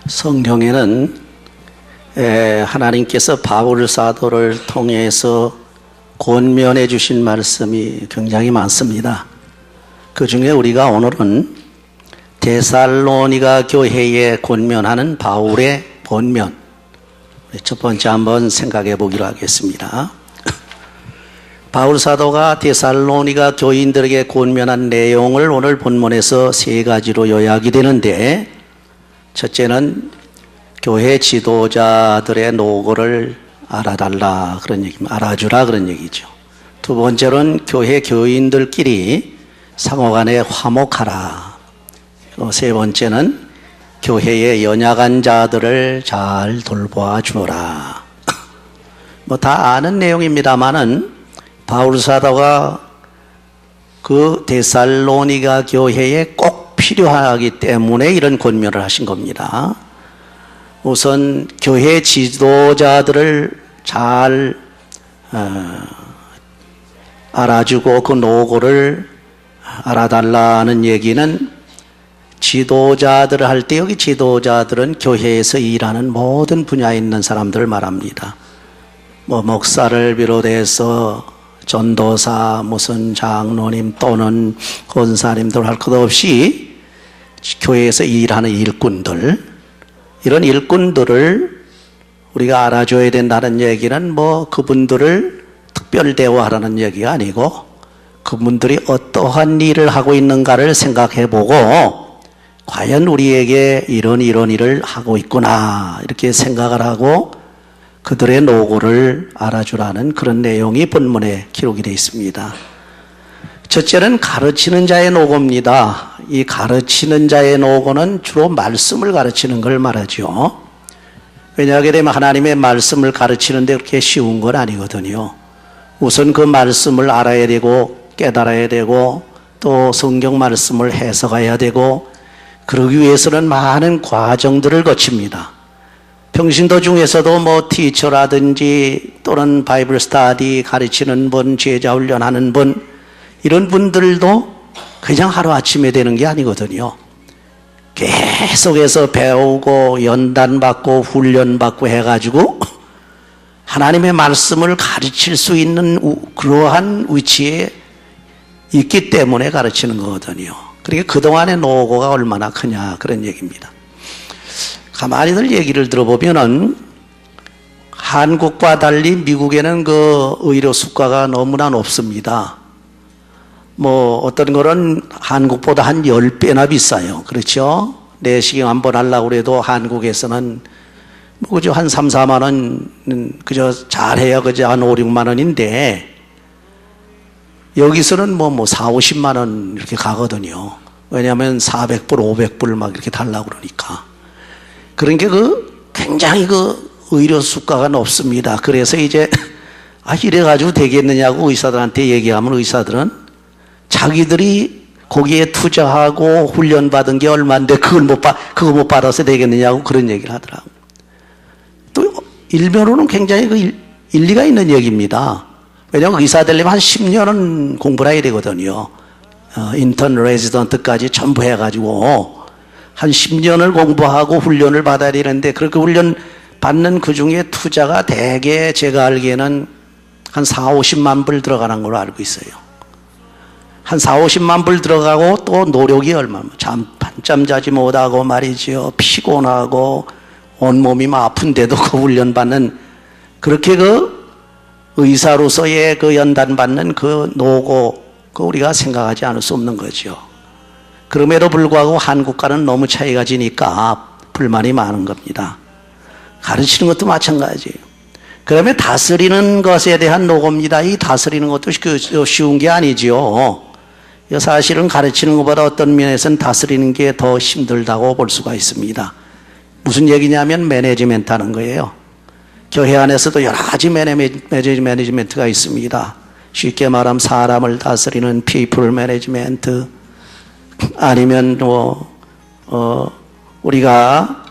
성경에는 하나님께서 바울 사도를 통해서 권면해 주신 말씀이 굉장히 많습니다. 그 중에 우리가 오늘은 데살로니가 교회에 권면하는 바울의 권면, 첫 번째 한번 생각해 보기로 하겠습니다. 바울 사도가 데살로니가 교인들에게 권면한 내용을 오늘 본문에서 세 가지로 요약이 되는데, 첫째는 교회 지도자들의 노고를 알아달라 그런 얘기입니다. 알아주라 그런 얘기죠. 두 번째로는 교회 교인들끼리 상호간에 화목하라. 세 번째는 교회의 연약한 자들을 잘 돌보아 주어라. 뭐 다 아는 내용입니다만은 바울 사도가 그 데살로니가 교회에 꼭 필요하기 때문에 이런 권면을 하신 겁니다. 우선 교회 지도자들을 잘 알아주고 그 노고를 알아달라는 얘기는 지도자들을 할 때, 여기 지도자들은 교회에서 일하는 모든 분야에 있는 사람들을 말합니다. 뭐 목사를 비롯해서 전도사, 무슨 장로님 또는 권사님들 할 것 없이 교회에서 일하는 일꾼들, 이런 일꾼들을 우리가 알아줘야 된다는 얘기는 뭐 그분들을 특별 대우하라는 얘기가 아니고 그분들이 어떠한 일을 하고 있는가를 생각해보고 과연 우리에게 이런 일을 하고 있구나 이렇게 생각을 하고 그들의 노고를 알아주라는 그런 내용이 본문에 기록이 되어 있습니다. 첫째는 가르치는 자의 노고입니다. 이 가르치는 자의 노고는 주로 말씀을 가르치는 걸 말하죠. 왜냐하게 되면 하나님의 말씀을 가르치는데 그렇게 쉬운 건 아니거든요. 우선 그 말씀을 알아야 되고 깨달아야 되고 또 성경 말씀을 해석해야 되고 그러기 위해서는 많은 과정들을 거칩니다. 평신도 중에서도 뭐 티처라든지 또는 바이블 스터디 가르치는 분, 제자 훈련하는 분, 이런 분들도 그냥 하루아침에 되는 게 아니거든요. 계속해서 배우고 연단받고 훈련받고 해가지고 하나님의 말씀을 가르칠 수 있는 그러한 위치에 있기 때문에 가르치는 거거든요. 그러니까 그동안의 노고가 얼마나 크냐 그런 얘기입니다. 가만히들 얘기를 들어보면은 한국과 달리 미국에는 그 의료 수가가 너무나 높습니다. 뭐 어떤 거는 한국보다 한 10배나 비싸요. 그렇죠? 내시경 한번 하려고 해도 한국에서는 뭐 그저 한 3, 4만 원 그저 잘해야 그저 한 5, 6만 원인데 여기서는 뭐 4, 50만 원 이렇게 가거든요. 왜냐하면 400불, 500불 막 이렇게 달라고 그러니까. 그러니까 굉장히 의료 수가가 높습니다. 그래서 이제 이래가지고 되겠느냐고 의사들한테 얘기하면 의사들은 자기들이 거기에 투자하고 훈련받은 게 얼마인데 그거 못 받아서 되겠느냐고 그런 얘기를 하더라고요. 또 일면으로는 굉장히 일리가 있는 얘기입니다. 왜냐하면 의사 되려면 한 10년은 공부를 해야 되거든요. 인턴 레지던트까지 전부 해가지고 한 10년을 공부하고 훈련을 받아야 되는데 그렇게 훈련 받는 그 중에 투자가 대개 제가 알기에는 한 4, 50만 불 들어가는 걸로 알고 있어요. 한 4, 50만 불 들어가고 또 노력이 얼마나 밤잠 자지 못하고 말이죠. 피곤하고 온몸이 아픈데도 그 훈련 받는 그렇게 의사로서의 연단받는 그 노고 우리가 생각하지 않을 수 없는 거죠. 그럼에도 불구하고 한국과는 너무 차이가 지니까 불만이 많은 겁니다. 가르치는 것도 마찬가지예요. 그러면 다스리는 것에 대한 노고입니다. 이 다스리는 것도 쉬운 게 아니지요. 사실은 가르치는 것보다 어떤 면에서는 다스리는 게 더 힘들다고 볼 수가 있습니다. 무슨 얘기냐면 매니지멘트 하는 거예요. 교회 안에서도 여러 가지 매니지멘트가 있습니다. 쉽게 말하면 사람을 다스리는 people 매니지멘트, 아니면 우리가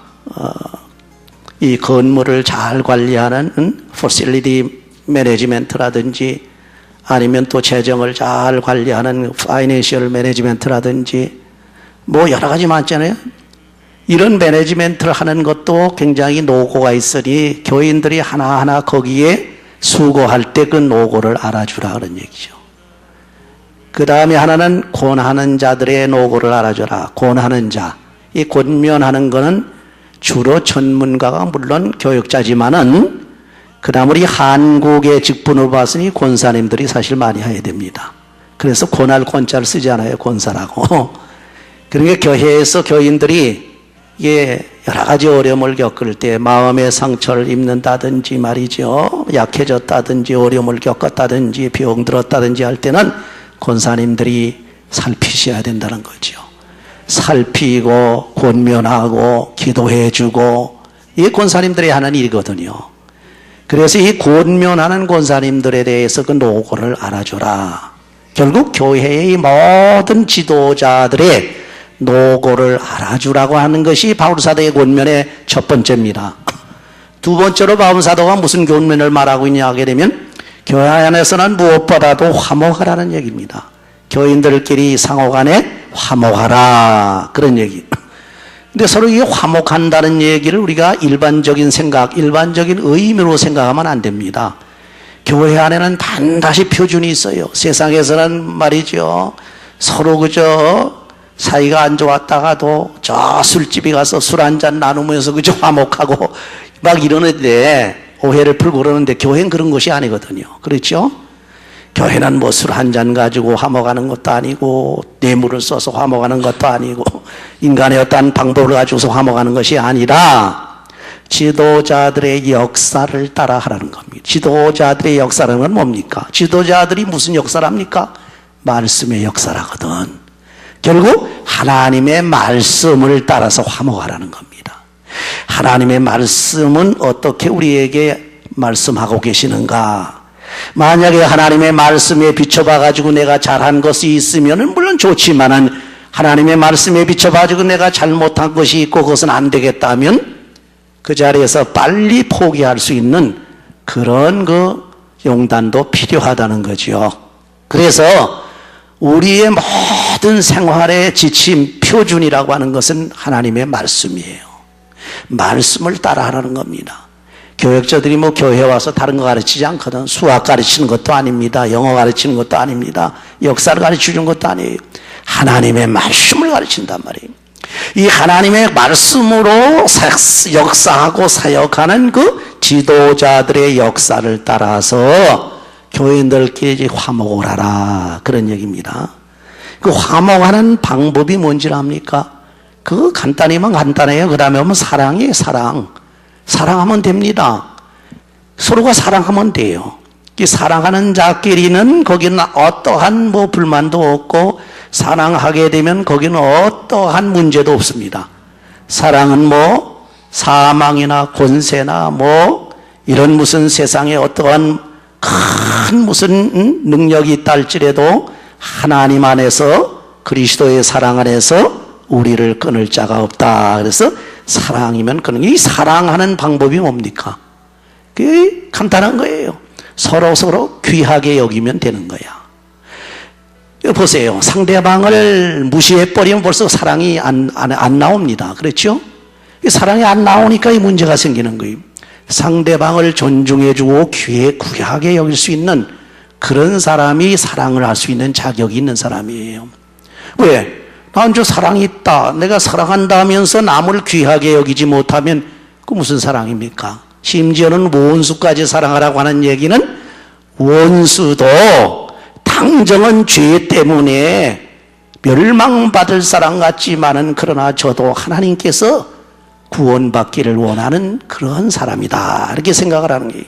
이 건물을 잘 관리하는 facility management라든지 아니면 또 재정을 잘 관리하는 financial management라든지 뭐 여러 가지 많잖아요. 이런 매니지멘트를 하는 것도 굉장히 노고가 있으니 교인들이 하나하나 거기에 수고할 때 그 노고를 알아주라 그런 얘기죠. 그 다음에 하나는 권하는 자들의 노고를 알아줘라. 권하는 자. 이 권면하는 거는 주로 전문가가 물론 교육자지만은 그 다음 우리 한국의 직분을 봤으니 권사님들이 사실 많이 해야 됩니다. 그래서 권할 권자를 쓰지 않아요. 권사라고. 그러니까 교회에서 교인들이 이게 여러 가지 어려움을 겪을 때 마음의 상처를 입는다든지 말이죠. 약해졌다든지 어려움을 겪었다든지 병들었다든지 할 때는 권사님들이 살피셔야 된다는 거죠. 살피고 권면하고 기도해주고 이게 권사님들이 하는 일이거든요. 그래서 이 권면하는 권사님들에 대해서 그 노고를 알아줘라. 결국 교회의 모든 지도자들의 노고를 알아주라고 하는 것이 바울사도의 권면의 첫 번째입니다. 두 번째로 바울사도가 무슨 권면을 말하고 있냐 하게 되면 교회 안에서는 무엇보다도 화목하라는 얘기입니다. 교인들끼리 상호간에 화목하라 그런 얘기. 근데 서로 이게 화목한다는 얘기를 우리가 일반적인 생각, 일반적인 의미로 생각하면 안 됩니다. 교회 안에는 반드시 표준이 있어요. 세상에서는 말이죠. 서로 그저 사이가 안 좋았다가도 저 술집에 가서 술 한잔 나누면서 그저 화목하고 막 이러는데 오해를 풀고 그러는데 교회는 그런 것이 아니거든요. 그렇죠? 교회는 뭐 술 한잔 가지고 화목하는 것도 아니고 뇌물을 써서 화목하는 것도 아니고 인간의 어떤 방법을 가지고서 화목하는 것이 아니라 지도자들의 역사를 따라 하라는 겁니다. 지도자들의 역사라는 건 뭡니까? 지도자들이 무슨 역사를 합니까? 말씀의 역사라거든. 결국 하나님의 말씀을 따라서 화목하라는 겁니다. 하나님의 말씀은 어떻게 우리에게 말씀하고 계시는가? 만약에 하나님의 말씀에 비춰봐 가지고 내가 잘한 것이 있으면 물론 좋지만은 하나님의 말씀에 비춰봐 가지고 내가 잘못한 것이 있고 그것은 안 되겠다면 그 자리에서 빨리 포기할 수 있는 그런 그 용단도 필요하다는 거죠. 그래서 우리의 모든 생활의 지침, 표준이라고 하는 것은 하나님의 말씀이에요. 말씀을 따라하라는 겁니다. 교육자들이 뭐 교회 와서 다른 거 가르치지 않거든. 수학 가르치는 것도 아닙니다. 영어 가르치는 것도 아닙니다. 역사를 가르치는 것도 아니에요. 하나님의 말씀을 가르친단 말이에요. 이 하나님의 말씀으로 역사하고 사역하는 그 지도자들의 역사를 따라서 교인들끼리 화목을 하라 그런 얘기입니다. 그 화목하는 방법이 뭔지 압니까? 그거 간단히만 간단해요. 그 다음에 오면 사랑이에요. 사랑하면 됩니다. 서로가 사랑하면 돼요. 이 사랑하는 자끼리는 거기는 어떠한 뭐 불만도 없고 사랑하게 되면 거기는 어떠한 문제도 없습니다. 사랑은 뭐 사망이나 권세나 뭐 이런 무슨 세상에 어떠한 큰 무슨 능력이 있다 할지라도 하나님 안에서 그리스도의 사랑 안에서 우리를 끊을 자가 없다. 그래서 사랑이면 끊는 이 사랑하는 방법이 뭡니까? 그게 간단한 거예요. 서로 귀하게 여기면 되는 거야. 보세요. 상대방을 무시해버리면 벌써 사랑이 안 나옵니다. 그렇죠? 사랑이 안 나오니까 이 문제가 생기는 거예요. 상대방을 존중해주고 귀하게 여길 수 있는 그런 사람이 사랑을 할 수 있는 자격이 있는 사람이에요. 왜? 난 저 사랑이 있다. 내가 사랑한다 하면서 남을 귀하게 여기지 못하면 그 무슨 사랑입니까? 심지어는 원수까지 사랑하라고 하는 얘기는 원수도 당정은 죄 때문에 멸망받을 사람 같지만은 그러나 저도 하나님께서 구원받기를 원하는 그런 사람이다. 이렇게 생각을 하는 거예요.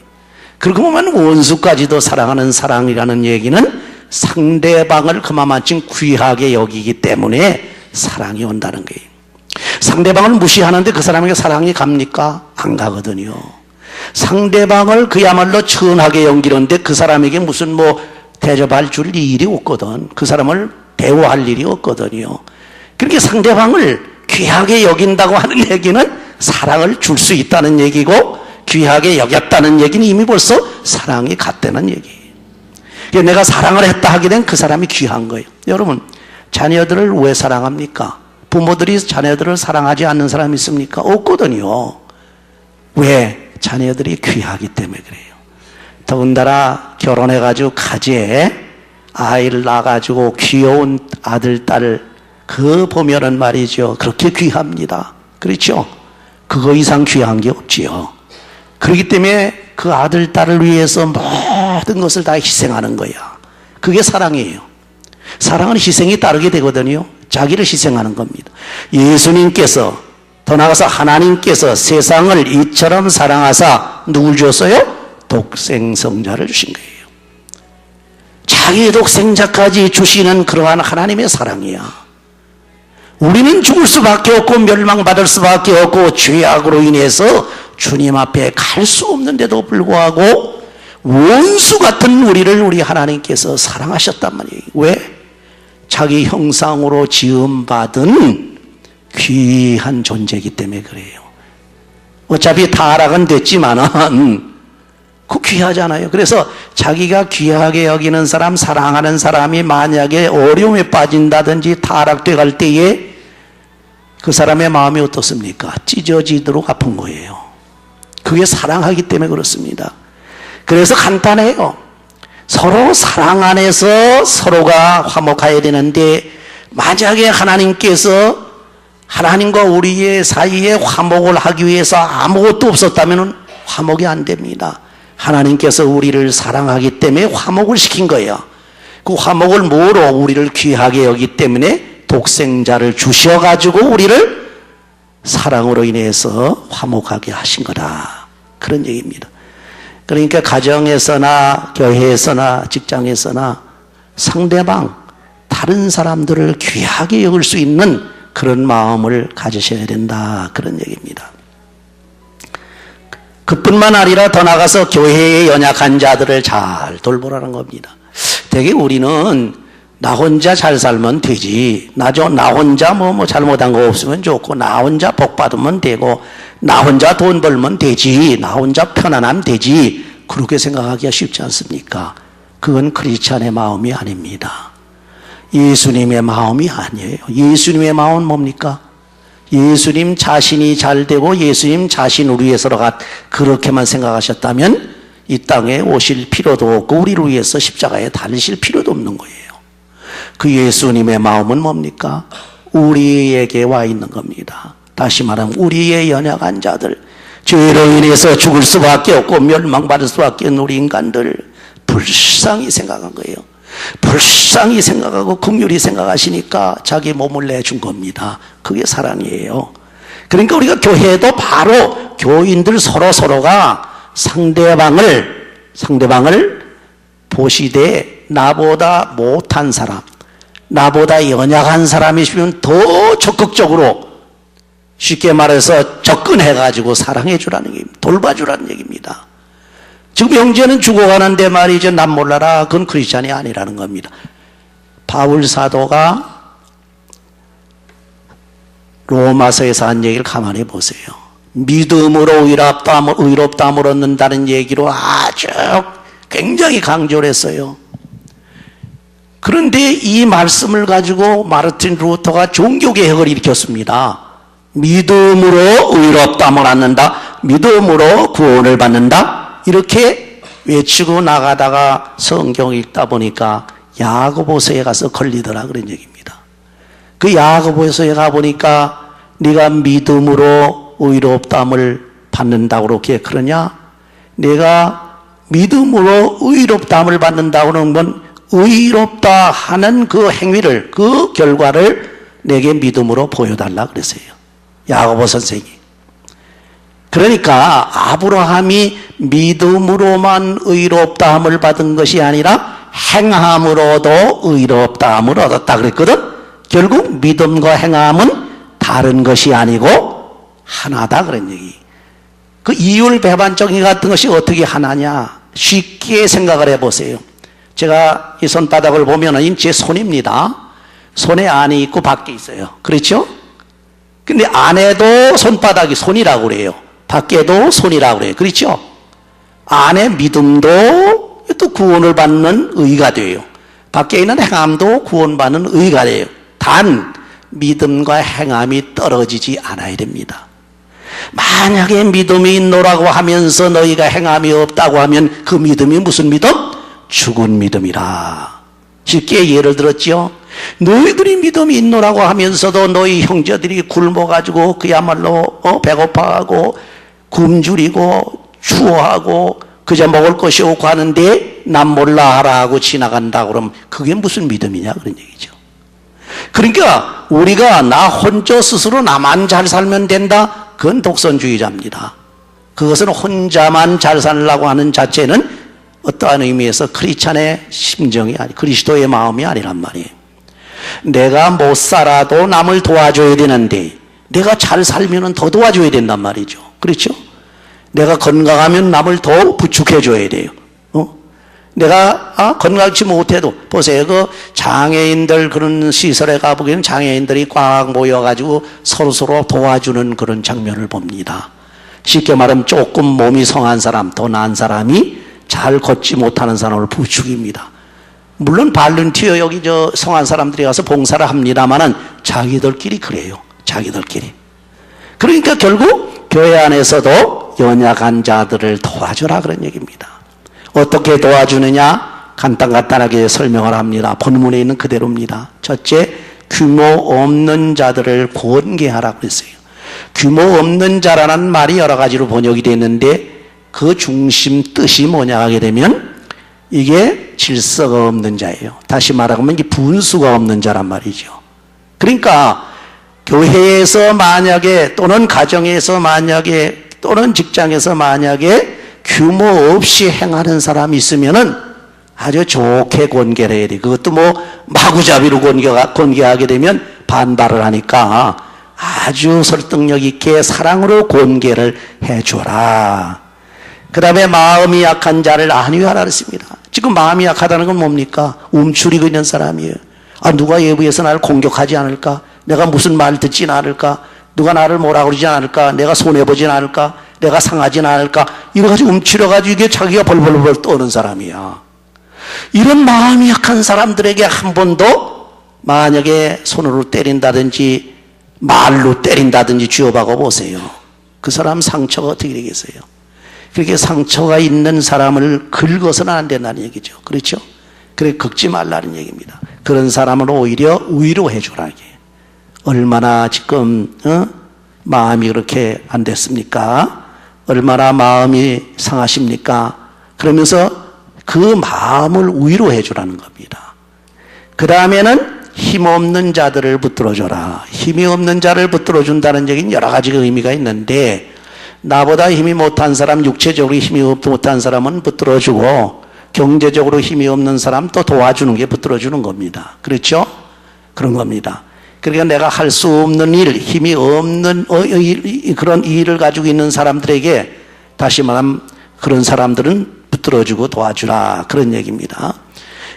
그러고 보면 원수까지도 사랑하는 사랑이라는 얘기는 상대방을 그만큼 귀하게 여기기 때문에 사랑이 온다는 거예요. 상대방을 무시하는데 그 사람에게 사랑이 갑니까? 안 가거든요. 상대방을 그야말로 천하게 여기는데 그 사람에게 무슨 뭐 대접할 줄 일이 없거든. 그 사람을 대우할 일이 없거든요. 그렇게 상대방을 귀하게 여긴다고 하는 얘기는 사랑을 줄 수 있다는 얘기고 귀하게 여겼다는 얘기는 이미 벌써 사랑이 갔다는 얘기예요. 내가 사랑을 했다 하게 된 그 사람이 귀한 거예요. 여러분, 자녀들을 왜 사랑합니까? 부모들이 자녀들을 사랑하지 않는 사람이 있습니까? 없거든요. 왜? 자녀들이 귀하기 때문에 그래요. 더군다나 결혼해가지고 가지에 아이를 낳아가지고 귀여운 아들, 딸, 그 보면은 말이죠. 그렇게 귀합니다. 그렇죠? 그거 이상 귀한 게 없지요. 그렇기 때문에 그 아들, 딸을 위해서 모든 것을 다 희생하는 거야. 그게 사랑이에요. 사랑은 희생이 따르게 되거든요. 자기를 희생하는 겁니다. 예수님께서, 더 나아가서 하나님께서 세상을 이처럼 사랑하사 누굴 줬어요? 독생성자를 주신 거예요. 자기 독생자까지 주시는 그러한 하나님의 사랑이야. 우리는 죽을 수밖에 없고 멸망받을 수밖에 없고 죄악으로 인해서 주님 앞에 갈 수 없는데도 불구하고 원수 같은 우리를 우리 하나님께서 사랑하셨단 말이에요. 왜? 자기 형상으로 지음받은 귀한 존재이기 때문에 그래요. 어차피 타락은 됐지만은 그 귀하잖아요. 그래서 자기가 귀하게 여기는 사람, 사랑하는 사람이 만약에 어려움에 빠진다든지 타락돼 갈 때에 그 사람의 마음이 어떻습니까? 찢어지도록 아픈 거예요. 그게 사랑하기 때문에 그렇습니다. 그래서 간단해요. 서로 사랑 안에서 서로가 화목해야 되는데 만약에 하나님께서 하나님과 우리의 사이에 화목을 하기 위해서 아무것도 없었다면 화목이 안 됩니다. 하나님께서 우리를 사랑하기 때문에 화목을 시킨 거예요. 그 화목을 뭐로? 우리를 귀하게 여기기 때문에 독생자를 주셔가지고 우리를 사랑으로 인해서 화목하게 하신 거다. 그런 얘기입니다. 그러니까 가정에서나 교회에서나 직장에서나 상대방, 다른 사람들을 귀하게 여길 수 있는 그런 마음을 가지셔야 된다. 그런 얘기입니다. 그뿐만 아니라 더 나가서 교회의 연약한 자들을 잘 돌보라는 겁니다. 되게 우리는 나 혼자 잘 살면 되지. 나 혼자 뭐 잘못한 거 없으면 좋고, 나 혼자 복 받으면 되고, 나 혼자 돈 벌면 되지. 나 혼자 편안하면 되지. 그렇게 생각하기가 쉽지 않습니까? 그건 크리스찬의 마음이 아닙니다. 예수님의 마음이 아니에요. 예수님의 마음은 뭡니까? 예수님 자신이 잘 되고 예수님 자신을 위해서가 그렇게만 생각하셨다면 이 땅에 오실 필요도 없고 우리를 위해서 십자가에 달리실 필요도 없는 거예요. 그 예수님의 마음은 뭡니까? 우리에게 와 있는 겁니다. 다시 말하면 우리의 연약한 자들, 죄로 인해서 죽을 수밖에 없고 멸망받을 수밖에 없는 우리 인간들 불쌍히 생각한 거예요. 불쌍히 생각하고 긍휼히 생각하시니까 자기 몸을 내준 겁니다. 그게 사랑이에요. 그러니까 우리가 교회도 바로 교인들 서로가 상대방을 보시되 나보다 못한 사람, 나보다 연약한 사람이시면 더 적극적으로, 쉽게 말해서 접근해가지고 사랑해주라는 얘기입니다. 돌봐주라는 얘기입니다. 지금 형제는 죽어가는데 말이죠. 남 몰라라. 그건 크리스찬이 아니라는 겁니다. 바울 사도가 로마서에서 한 얘기를 가만히 보세요. 믿음으로 의롭다함을 얻는다는 얘기로 아주 굉장히 강조를 했어요. 그런데 이 말씀을 가지고 마르틴 루터가 종교개혁을 일으켰습니다. 믿음으로 의롭다함을 얻는다. 믿음으로 구원을 받는다. 이렇게 외치고 나가다가 성경 읽다 보니까 야고보서에 가서 걸리더라 그런 얘기입니다. 그 야고보서에 가보니까 네가 믿음으로 의롭다함을 받는다고 그렇게 그러냐? 내가 믿음으로 의롭다함을 받는다고 그러는 건 의롭다 하는 그 행위를, 그 결과를 내게 믿음으로 보여달라 그랬어요. 야고보 선생이. 그러니까 아브라함이 믿음으로만 의롭다함을 받은 것이 아니라 행함으로도 의롭다함을 얻었다 그랬거든. 결국 믿음과 행함은 다른 것이 아니고 하나다 그런 얘기. 그 이율배반적인 같은 것이 어떻게 하나냐? 쉽게 생각을 해보세요. 제가 이 손바닥을 보면은 제 손입니다. 손에 안이 있고 밖에 있어요. 그렇죠? 근데 안에도 손바닥이 손이라고 그래요. 밖에도 손이라고 그래요. 그렇죠? 안에 믿음도 또 구원을 받는 의가 돼요. 밖에 있는 행함도 구원받는 의가 돼요. 단 믿음과 행함이 떨어지지 않아야 됩니다. 만약에 믿음이 있노라고 하면서 너희가 행함이 없다고 하면 그 믿음이 무슨 믿음? 죽은 믿음이라. 쉽게 예를 들었죠. 너희들이 믿음이 있노라고 하면서도 너희 형제들이 굶어가지고 그야말로 배고파하고 굶주리고 추워하고 그저 먹을 것이 없고 하는데 난 몰라 하라 하고 지나간다 그러면 그게 무슨 믿음이냐 그런 얘기죠. 그러니까 우리가 나 혼자 스스로 나만 잘 살면 된다, 그건 독선주의자입니다. 그것은 혼자만 잘 살려고 하는 자체는 어떠한 의미에서 크리스찬의 심정이 아니, 그리스도의 마음이 아니란 말이에요. 내가 못 살아도 남을 도와줘야 되는데 내가 잘 살면 더 도와줘야 된단 말이죠. 그렇죠? 내가 건강하면 남을 더 부축해줘야 돼요. 내가 건강치 못해도 보세요. 그 장애인들 그런 시설에 가보기에는 장애인들이 꽉 모여가지고 서로서로 도와주는 그런 장면을 봅니다. 쉽게 말하면 조금 몸이 성한 사람, 더 나은 사람이 잘 걷지 못하는 사람을 부축입니다. 물론 발런티어 여기 저 성한 사람들이 가서 봉사를 합니다만은 자기들끼리 그래요. 자기들끼리. 그러니까 결국 교회 안에서도 연약한 자들을 도와주라 그런 얘기입니다. 어떻게 도와주느냐? 간단하게 설명을 합니다. 본문에 있는 그대로입니다. 첫째, 규모 없는 자들을 권계하라 그랬어요. 규모 없는 자라는 말이 여러 가지로 번역이 되는데 그 중심 뜻이 뭐냐 하게 되면 이게 질서가 없는 자예요. 다시 말하면 이게 분수가 없는 자란 말이죠. 그러니까 교회에서 만약에 또는 가정에서 만약에 또는 직장에서 만약에 규모 없이 행하는 사람이 있으면은 아주 좋게 권계를 해야 돼. 그것도 뭐 마구잡이로 권계하게 되면 반발을 하니까 아주 설득력 있게 사랑으로 권계를 해줘라. 그 다음에 마음이 약한 자를 안위하라 그랬습니다. 지금 마음이 약하다는 건 뭡니까? 움츠리고 있는 사람이에요. 누가 외부에서 나를 공격하지 않을까? 내가 무슨 말 듣진 않을까? 누가 나를 뭐라 그러지 않을까? 내가 손해보진 않을까? 내가 상하진 않을까? 이래가지고 움츠려가지고 이게 자기가 벌벌벌 떠는 사람이야. 이런 마음이 약한 사람들에게 한 번도 만약에 손으로 때린다든지 말로 때린다든지 쥐어박아 보세요. 그 사람 상처가 어떻게 되겠어요? 그렇게 상처가 있는 사람을 긁어서는 안 된다는 얘기죠. 그렇죠? 그래 긁지 말라는 얘기입니다. 그런 사람을 오히려 위로해 주라. 얼마나 지금 마음이 그렇게 안 됐습니까? 얼마나 마음이 상하십니까? 그러면서 그 마음을 위로해 주라는 겁니다. 그 다음에는 힘없는 자들을 붙들어줘라. 힘이 없는 자를 붙들어준다는 얘기는 여러 가지 의미가 있는데 나보다 힘이 못한 사람, 육체적으로 힘이 못한 사람은 붙들어주고 경제적으로 힘이 없는 사람 또 도와주는 게 붙들어주는 겁니다. 그렇죠? 그런 겁니다. 그러니까 내가 할 수 없는 일, 힘이 없는 그런 일을 가지고 있는 사람들에게 다시 말하면 그런 사람들은 붙들어주고 도와주라 그런 얘기입니다.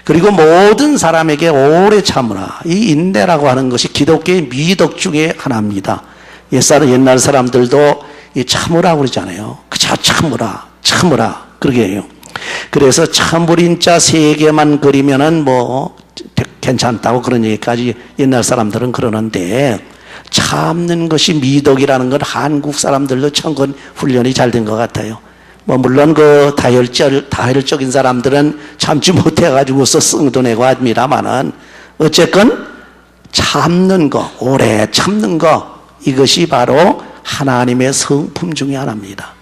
그리고 모든 사람에게 오래 참으라. 이 인내라고 하는 것이 기독교의 미덕 중에 하나입니다. 옛날 사람들도 이 참으라고 그러잖아요. 그저 참으라 그러게 해요. 그래서 참으린 자 3개만 그리면은 뭐 괜찮다고 그런 얘기까지 옛날 사람들은 그러는데 참는 것이 미덕이라는 건 한국 사람들도 참 그건 훈련이 잘 된 것 같아요. 뭐 물론 그 다혈적인 사람들은 참지 못해가지고서 썽도 내고 합니다만은 어쨌건 참는 거, 오래 참는 거 이것이 바로 하나님의 성품 중에 하나입니다.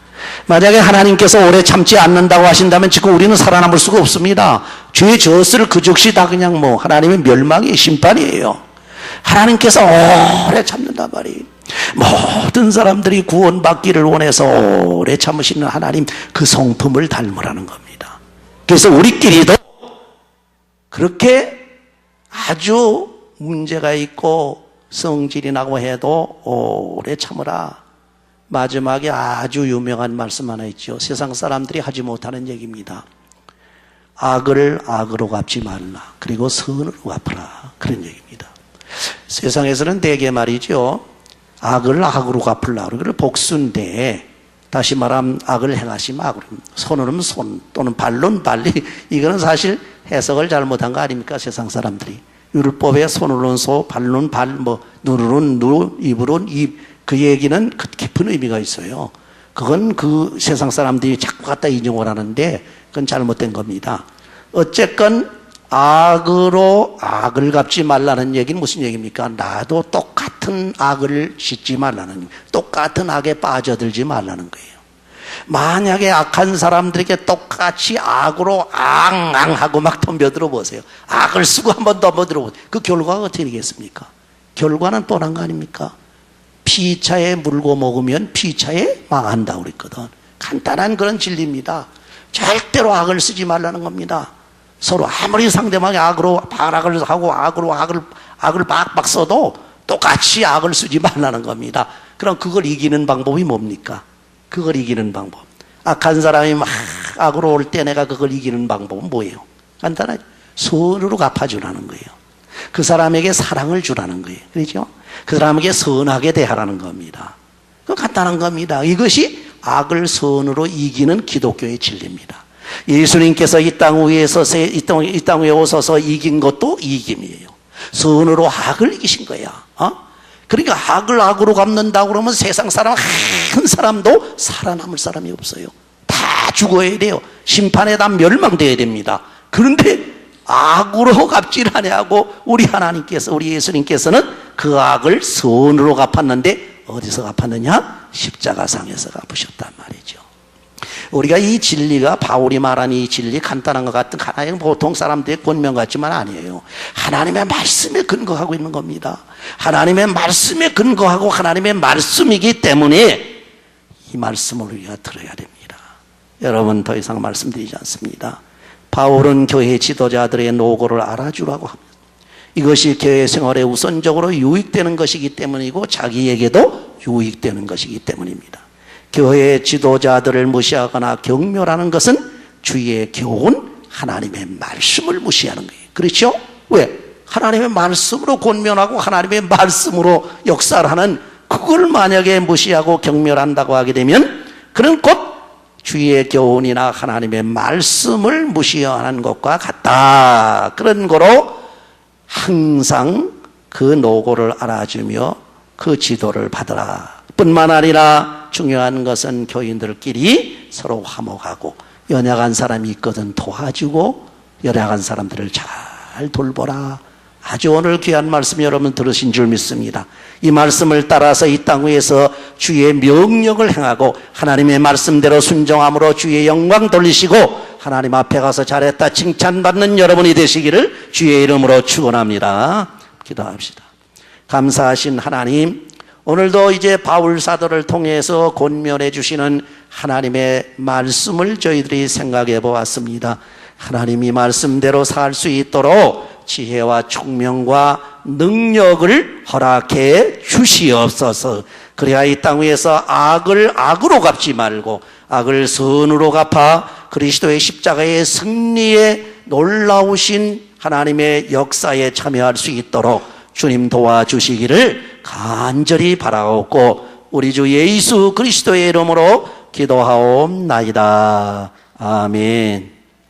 만약에 하나님께서 오래 참지 않는다고 하신다면 지금 우리는 살아남을 수가 없습니다. 죄의 젖을 그 즉시 다 그냥 뭐 하나님의 멸망의 심판이에요. 하나님께서 오래 참는단 말이에요. 모든 사람들이 구원받기를 원해서 오래 참으시는 하나님 그 성품을 닮으라는 겁니다. 그래서 우리끼리도 그렇게 아주 문제가 있고 성질이 나고 해도 오래 참으라. 마지막에 아주 유명한 말씀 하나 있죠. 세상 사람들이 하지 못하는 얘기입니다. 악을 악으로 갚지 말라. 그리고 선으로 갚으라. 그런 얘기입니다. 세상에서는 대개 말이죠. 악을 악으로 갚으라. 그걸 복수인데 다시 말하면 악을 행하시면 악으로, 손으로는 손 또는 발로는 발. 이거는 사실 해석을 잘못한 거 아닙니까? 세상 사람들이. 율법에 손으로는 소, 발로는 발, 눈으로는 눈, 입으로는 입. 그 얘기는 깊은 의미가 있어요. 그건 그 세상 사람들이 자꾸 갖다 인용을 하는데 그건 잘못된 겁니다. 어쨌건 악으로 악을 갚지 말라는 얘기는 무슨 얘기입니까? 나도 똑같은 악을 싣지 말라는, 똑같은 악에 빠져들지 말라는 거예요. 만약에 악한 사람들에게 똑같이 악으로 앙앙하고 막 덤벼들어 보세요. 악을 쓰고 한번 덤벼들어 보세요. 그 결과가 어떻게 되겠습니까? 결과는 뻔한 거 아닙니까? 피차에 물고 먹으면 피차에 망한다고 그랬거든. 간단한 그런 진리입니다. 절대로 악을 쓰지 말라는 겁니다. 서로 아무리 상대방이 악으로 발악을 하고 악을 박박 써도 똑같이 악을 쓰지 말라는 겁니다. 그럼 그걸 이기는 방법이 뭡니까? 그걸 이기는 방법. 악한 사람이 막 악으로 올 때 내가 그걸 이기는 방법은 뭐예요? 간단하죠. 선으로 갚아주라는 거예요. 그 사람에게 사랑을 주라는 거예요. 그렇죠? 그 사람에게 선하게 대하라는 겁니다. 그 간단한 겁니다. 이것이 악을 선으로 이기는 기독교의 진리입니다. 예수님께서 이 땅 위에 오셔서 이긴 것도 이김이에요. 선으로 악을 이기신 거야. 그러니까 악을 악으로 갚는다고 그러면 세상 사람 한 사람도 살아남을 사람이 없어요. 다 죽어야 돼요. 심판에 다 멸망돼야 됩니다. 그런데 악으로 갚질 아니하고 우리 하나님께서, 우리 예수님께서는 그 악을 선으로 갚았는데 어디서 갚았느냐? 십자가상에서 갚으셨단 말이죠. 우리가 이 진리가, 바울이 말한 이 진리, 간단한 것 같은 하나님 보통 사람들의 권면 같지만 아니에요. 하나님의 말씀에 근거하고 있는 겁니다. 하나님의 말씀에 근거하고 하나님의 말씀이기 때문에 이 말씀을 우리가 들어야 됩니다. 여러분, 더 이상 말씀드리지 않습니다. 바울은 교회 지도자들의 노고를 알아주라고 합니다. 이것이 교회 생활에 우선적으로 유익되는 것이기 때문이고 자기에게도 유익되는 것이기 때문입니다. 교회의 지도자들을 무시하거나 경멸하는 것은 주의 교훈, 하나님의 말씀을 무시하는 거예요. 그렇죠? 왜? 하나님의 말씀으로 권면하고 하나님의 말씀으로 역사를 하는 그걸 만약에 무시하고 경멸한다고 하게 되면 그는 곧 주의 교훈이나 하나님의 말씀을 무시하는 것과 같다. 그런 거로 항상 그 노고를 알아주며 그 지도를 받으라. 뿐만 아니라 중요한 것은 교인들끼리 서로 화목하고 연약한 사람이 있거든 도와주고 연약한 사람들을 잘 돌보라. 아주 오늘 귀한 말씀 여러분 들으신 줄 믿습니다. 이 말씀을 따라서 이 땅 위에서 주의 명령을 행하고 하나님의 말씀대로 순종함으로 주의 영광 돌리시고 하나님 앞에 가서 잘했다 칭찬받는 여러분이 되시기를 주의 이름으로 축원합니다. 기도합시다. 감사하신 하나님, 오늘도 이제 바울 사도를 통해서 권면해 주시는 하나님의 말씀을 저희들이 생각해 보았습니다. 하나님이 말씀대로 살 수 있도록 지혜와 총명과 능력을 허락해 주시옵소서. 그래야 이 땅 위에서 악을 악으로 갚지 말고 악을 선으로 갚아 그리스도의 십자가의 승리에 놀라우신 하나님의 역사에 참여할 수 있도록 주님 도와주시기를 간절히 바라옵고 우리 주 예수 그리스도의 이름으로 기도하옵나이다. 아멘.